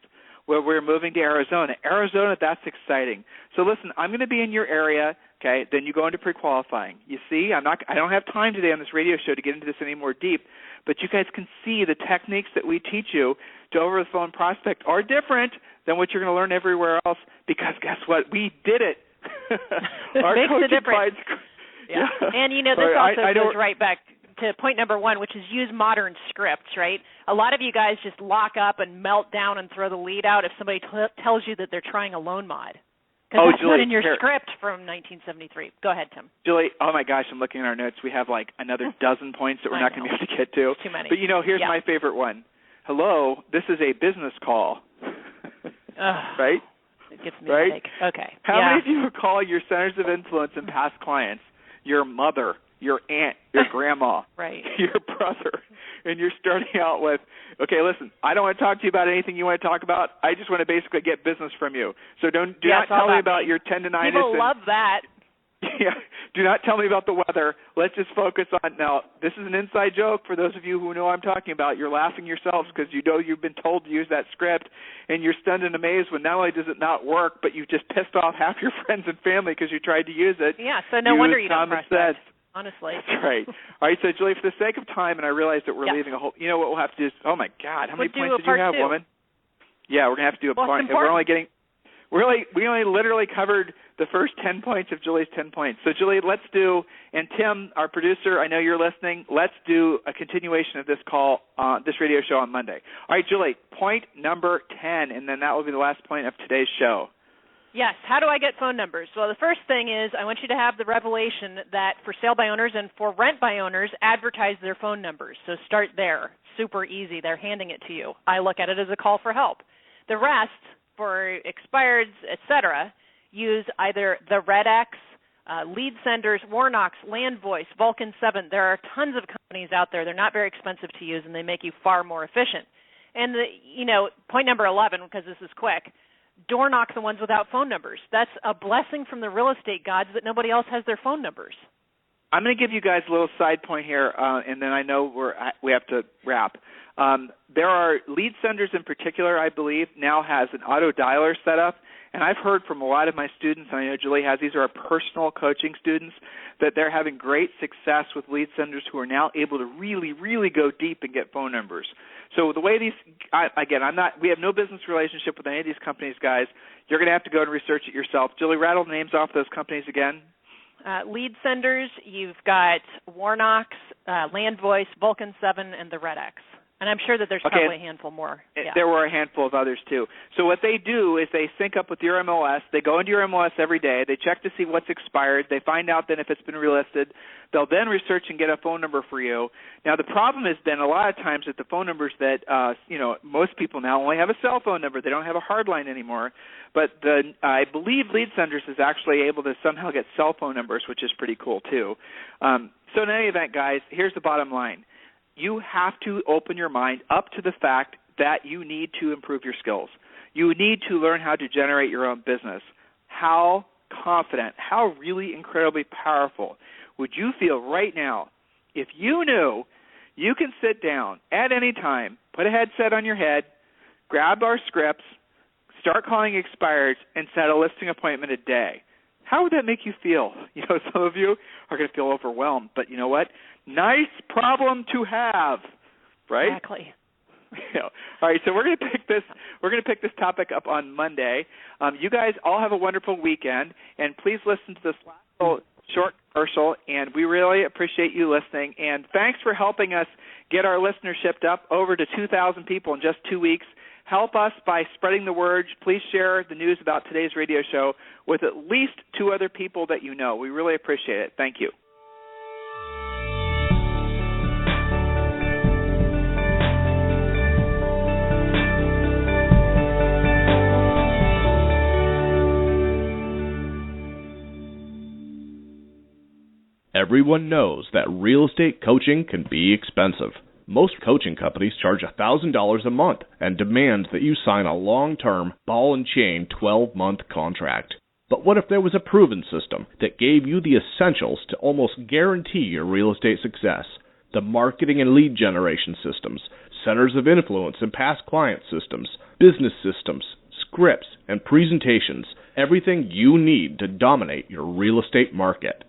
Well, we're moving to Arizona. Arizona, that's exciting. So listen, I'm going to be in your area, okay? Then you go into pre-qualifying. You see, I don't have time today on this radio show to get into this any more deep, but you guys can see the techniques that we teach you to over-the-phone prospect are different than what you're going to learn everywhere else, because guess what? We did it.
Our makes a difference. Yeah. And, this also goes right back to point number 1, which is use modern scripts, right? A lot of you guys just lock up and melt down and throw the lead out if somebody tells you that they're trying a loan mod. Because that's not in your script from 1973. Go ahead, Tim.
Julie, oh my gosh, I'm looking at our notes. We have like another dozen points that we're not going to be able to get to.
Too many.
But here's my favorite one. Hello, this is a business call. Right?
It gives me a headache. Okay.
How many of you would call your centers of influence and past clients your mother, your aunt, your grandma,
right,
your brother, and you're starting out with, okay, listen, I don't want to talk to you about anything you want to talk about. I just want to basically get business from you. So do not tell me about your 10 to 9.
People love that.
Yeah, Do not tell me about the weather. Let's just focus on, now, this is an inside joke for those of you who know what I'm talking about. You're laughing yourselves because you know you've been told to use that script, and you're stunned and amazed when not only does it not work, but you just pissed off half your friends and family because you tried to use it.
Yeah, so no wonder you don't prospect, honestly.
That's right. All right, so Julie, for the sake of time, and I realize that we're leaving a whole, you know what we'll have to do is, oh my God, how many points did you have, woman? Yeah, we're going to have to do a point. We only literally covered the first 10 points of Julie's 10 points. So, Julie, let's do, and Tim, our producer, I know you're listening, let's do a continuation of this call, this radio show on Monday. All right, Julie, point number 10, and then that will be the last point of today's show.
Yes. How do I get phone numbers? Well, the first thing is I want you to have the revelation that for sale by owners and for rent by owners, advertise their phone numbers. So start there. Super easy. They're handing it to you. I look at it as a call for help. The rest, for expireds, etc., use either the Red X, Lead Senders, Warnox, Land Voice, Vulcan 7. There are tons of companies out there. They're not very expensive to use, and they make you far more efficient. And, point number 11, because this is quick, door knock the ones without phone numbers. That's a blessing from the real estate gods that nobody else has their phone numbers.
I'm going to give you guys a little side point here, and then I know we have to wrap. There are Lead Senders in particular, I believe, now has an auto dialer set up. And I've heard from a lot of my students, and I know Julie has, these are our personal coaching students, that they're having great success with Lead Senders who are now able to really, really go deep and get phone numbers. So the way these, we have no business relationship with any of these companies, guys. You're going to have to go and research it yourself. Julie, rattle the names off those companies again.
Lead Senders, you've got Warnox, Land Voice, Vulcan 7, and the Red X. And I'm sure that there's probably a handful more. Yeah.
There were a handful of others, too. So what they do is they sync up with your MLS. They go into your MLS every day. They check to see what's expired. They find out then if it's been relisted. They'll then research and get a phone number for you. Now, the problem has been a lot of times that the phone numbers that, most people now only have a cell phone number. They don't have a hard line anymore. But I believe Lead Senders is actually able to somehow get cell phone numbers, which is pretty cool, too. So in any event, guys, here's the bottom line. You have to open your mind up to the fact that you need to improve your skills. You need to learn how to generate your own business. How confident, how really incredibly powerful would you feel right now if you knew you can sit down at any time, put a headset on your head, grab our scripts, start calling expireds, and set a listing appointment a day? How would that make you feel? Some of you are going to feel overwhelmed, but you know what? Nice problem to have, right?
Exactly.
All right, so we're going to pick this topic up on Monday. You guys all have a wonderful weekend, and please listen to this last little short commercial, and we really appreciate you listening. And thanks for helping us get our listenership up over to 2,000 people in just 2 weeks. Help us by spreading the word. Please share the news about today's radio show with at least 2 other people that you know. We really appreciate it. Thank you.
Everyone knows that real estate coaching can be expensive. Most coaching companies charge $1,000 a month and demand that you sign a long-term, ball-and-chain 12-month contract. But what if there was a proven system that gave you the essentials to almost guarantee your real estate success? The marketing and lead generation systems, centers of influence and past client systems, business systems, scripts, and presentations, everything you need to dominate your real estate market.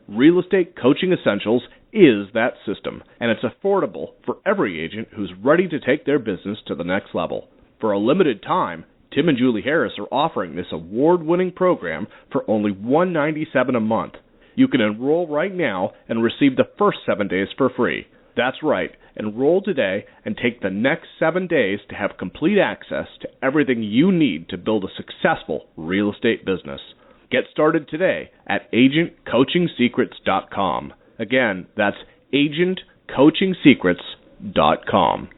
Real Estate Coaching Essentials is that system, and it's affordable for every agent who's ready to take their business to the next level. For a limited time, Tim and Julie Harris are offering this award-winning program for only $197 a month. You can enroll right now and receive the first 7 days for free. That's right, enroll today and take the next 7 days to have complete access to everything you need to build a successful real estate business. Get started today at agentcoachingsecrets.com. Again, that's agentcoachingsecrets.com.